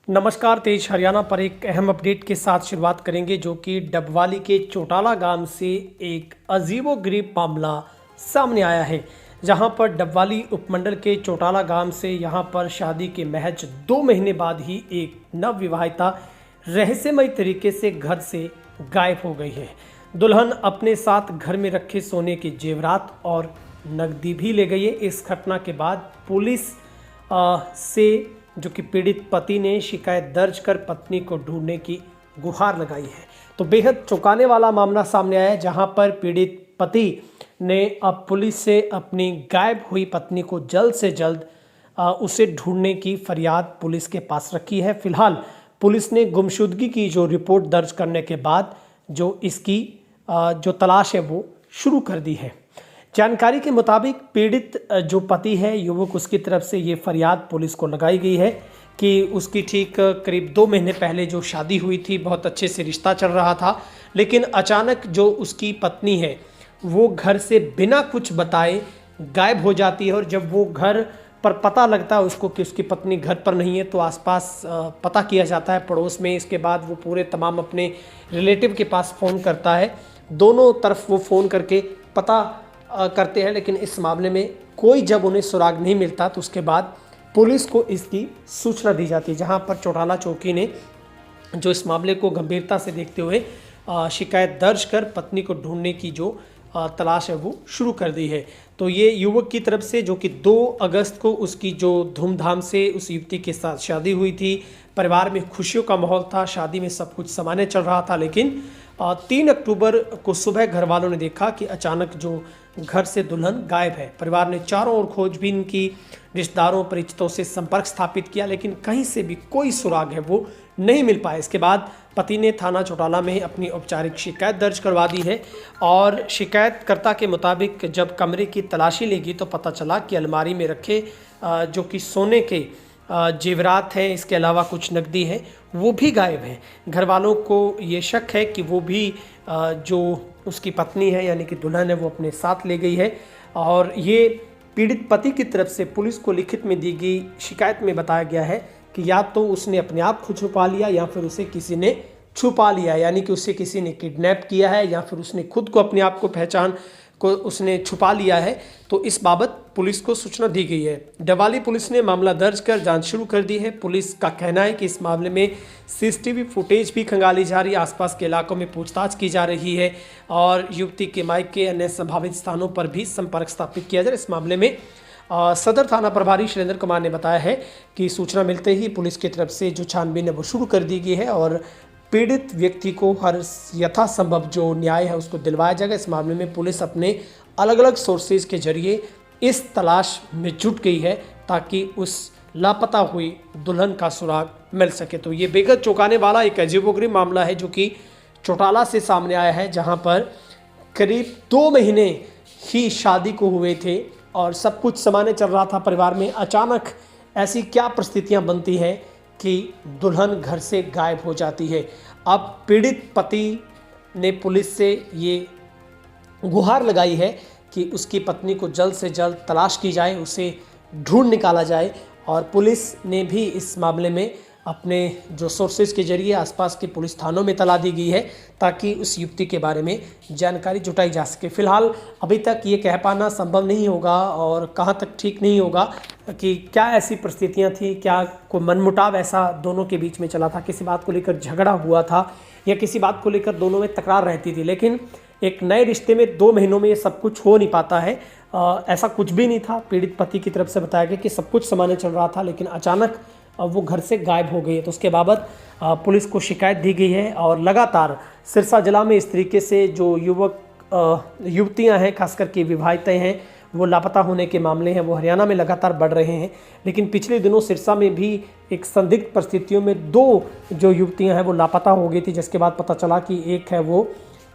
नमस्कार। तेज हरियाणा पर एक अहम अपडेट के साथ शुरुआत करेंगे, जो कि डबवाली के चौटाला गांव से एक अजीबोगरीब मामला सामने आया है। जहां पर डबवाली उपमंडल के चौटाला गांव से यहां पर शादी के महज 2 महीने बाद ही एक नवविवाहिता रहस्यमय तरीके से घर से गायब हो गई है। दुल्हन अपने साथ घर में रखे सोने के जेवरात और नकदी भी ले गई है। इस घटना के बाद पुलिस से जो कि पीड़ित पति ने शिकायत दर्ज कर पत्नी को ढूंढने की गुहार लगाई है। तो बेहद चौंकाने वाला मामला सामने आया है, जहां पर पीड़ित पति ने अब पुलिस से अपनी गायब हुई पत्नी को जल्द से जल्द उसे ढूंढने की फरियाद पुलिस के पास रखी है। फिलहाल पुलिस ने गुमशुदगी की जो रिपोर्ट दर्ज करने के बाद जो इसकी जो तलाश है वो शुरू कर दी है। जानकारी के मुताबिक पीड़ित जो पति है युवक, उसकी तरफ से ये फरियाद पुलिस को लगाई गई है कि उसकी ठीक करीब 2 महीने पहले जो शादी हुई थी, बहुत अच्छे से रिश्ता चल रहा था, लेकिन अचानक जो उसकी पत्नी है वो घर से बिना कुछ बताए गायब हो जाती है। और जब वो घर पर पता लगता है उसको कि उसकी पत्नी घर पर नहीं है, तो आसपास पता किया जाता है पड़ोस में। इसके बाद वो पूरे तमाम अपने रिलेटिव के पास फ़ोन करता है। दोनों तरफ वो फ़ोन करके पता करते हैं, लेकिन इस मामले में कोई जब उन्हें सुराग नहीं मिलता तो उसके बाद पुलिस को इसकी सूचना दी जाती है, जहां पर चौटाला चौकी ने जो इस मामले को गंभीरता से देखते हुए शिकायत दर्ज कर पत्नी को ढूंढने की जो तलाश है वो शुरू कर दी है। तो ये युवक की तरफ से, जो कि 2 अगस्त को उसकी जो धूमधाम से उस युवती के साथ शादी हुई थी, परिवार में खुशियों का माहौल था, शादी में सब कुछ सामान्य चल रहा था, लेकिन 3 अक्टूबर को सुबह घर वालों ने देखा कि अचानक जो घर से दुल्हन गायब है। परिवार ने चारों ओर खोजबीन की, रिश्तेदारों परिचितों से संपर्क स्थापित किया, लेकिन कहीं से भी कोई सुराग है वो नहीं मिल पाया। इसके बाद पति ने थाना चौटाला में अपनी औपचारिक शिकायत दर्ज करवा दी है। और शिकायतकर्ता के मुताबिक जब कमरे की तलाशी ली गई तो पता चला कि अलमारी में रखे जो कि सोने के जेवरात हैं, इसके अलावा कुछ नकदी है, वो भी गायब हैं। घर वालों को ये शक है कि वो भी जो उसकी पत्नी है यानी कि दुल्हन है वो अपने साथ ले गई है। और ये पीड़ित पति की तरफ से पुलिस को लिखित में दी गई शिकायत में बताया गया है कि या तो उसने अपने आप को छुपा लिया या फिर उसे किसी ने छुपा लिया, यानी कि उसे किसी ने किडनैप किया है या फिर उसने खुद को अपने आप को पहचान को उसने छुपा लिया है। तो इस बाबत पुलिस को सूचना दी गई है। डबवाली पुलिस ने मामला दर्ज कर जांच शुरू कर दी है। पुलिस का कहना है कि इस मामले में सीसीटीवी फुटेज भी खंगाली जा रही है, आसपास के इलाकों में पूछताछ की जा रही है और युवती के मायके अन्य संभावित स्थानों पर भी संपर्क स्थापित किया जा रहा है। इस मामले में सदर थाना प्रभारी शैलेंद्र कुमार ने बताया है कि सूचना मिलते ही पुलिस की तरफ से जो छानबीन है वो शुरू कर दी गई है और पीड़ित व्यक्ति को हर यथासंभव जो न्याय है उसको दिलवाया जाएगा। इस मामले में पुलिस अपने अलग अलग सोर्सेज के जरिए इस तलाश में जुट गई है ताकि उस लापता हुई दुल्हन का सुराग मिल सके। तो ये बेहद चौंकाने वाला एक अजीबोगरीब मामला है जो कि चौटाला से सामने आया है, जहां पर करीब 2 महीने ही शादी को हुए थे और सब कुछ सामान्य चल रहा था परिवार में। अचानक ऐसी क्या परिस्थितियां बनती हैं कि दुल्हन घर से गायब हो जाती है। अब पीड़ित पति ने पुलिस से ये गुहार लगाई है कि उसकी पत्नी को जल्द से जल्द तलाश की जाए, उसे ढूंढ निकाला जाए। और पुलिस ने भी इस मामले में अपने जो सोर्सेज के जरिए आसपास के पुलिस थानों में तला दी गई है ताकि उस युवती के बारे में जानकारी जुटाई जा सके। फिलहाल अभी तक ये कह पाना संभव नहीं होगा और कहाँ तक ठीक नहीं होगा कि क्या ऐसी परिस्थितियाँ थी, क्या कोई मनमुटाव ऐसा दोनों के बीच में चला था, किसी बात को लेकर झगड़ा हुआ था या किसी बात को लेकर दोनों में तकरार रहती थी। लेकिन एक नए रिश्ते में 2 महीनों में ये सब कुछ हो नहीं पाता है। ऐसा कुछ भी नहीं था। पीड़ित पति की तरफ से बताया गया कि सब कुछ सामान्य चल रहा था, लेकिन अचानक वो घर से गायब हो गई है। तो उसके बाबत पुलिस को शिकायत दी गई है और लगातार सिरसा जिला में इस तरीके से जो युवतियां हैं, खासकर की विवाहिताएं हैं, वो लापता होने के मामले हैं वो हरियाणा में लगातार बढ़ रहे हैं। लेकिन पिछले दिनों सिरसा में भी एक संदिग्ध परिस्थितियों में 2 जो युवतियां हैं वो लापता हो गई थी, जिसके बाद पता चला कि एक है वो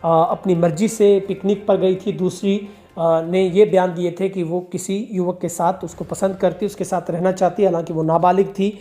अपनी मर्जी से पिकनिक पर गई थी, दूसरी ने ये बयान दिए थे कि वो किसी युवक के साथ उसको पसंद करती, उसके साथ रहना चाहती, हालांकि वो नाबालिग थी।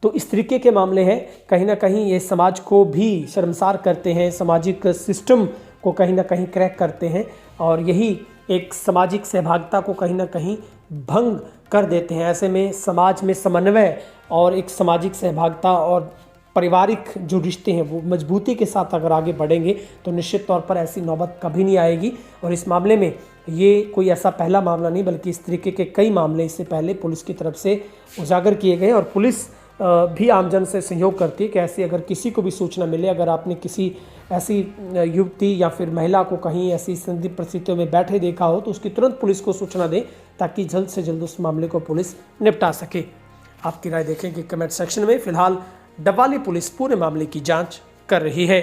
तो इस तरीके के मामले हैं, कहीं ना कहीं ये समाज को भी शर्मसार करते हैं, सामाजिक सिस्टम को कहीं ना कहीं क्रैक करते हैं और यही एक सामाजिक सहभागिता को कहीं ना कहीं भंग कर देते हैं। ऐसे में समाज में समन्वय और एक सामाजिक सहभागिता और पारिवारिक जो रिश्ते हैं वो मजबूती के साथ अगर आगे बढ़ेंगे तो निश्चित तौर पर ऐसी नौबत कभी नहीं आएगी। और इस मामले में ये कोई ऐसा पहला मामला नहीं बल्कि इस तरीके के कई मामले इससे पहले पुलिस की तरफ से उजागर किए गए और पुलिस भी आमजन से सहयोग करती है कि ऐसी अगर किसी को भी सूचना मिले, अगर आपने किसी ऐसी युवती या फिर महिला को कहीं ऐसी संदिग्ध परिस्थितियों में बैठे देखा हो तो उसकी तुरंत पुलिस को सूचना दें ताकि जल्द से जल्द उस मामले को पुलिस निपटा सके। आपकी राय देखें कि कमेंट सेक्शन में। फिलहाल डबवाली पुलिस पूरे मामले की जांच कर रही है।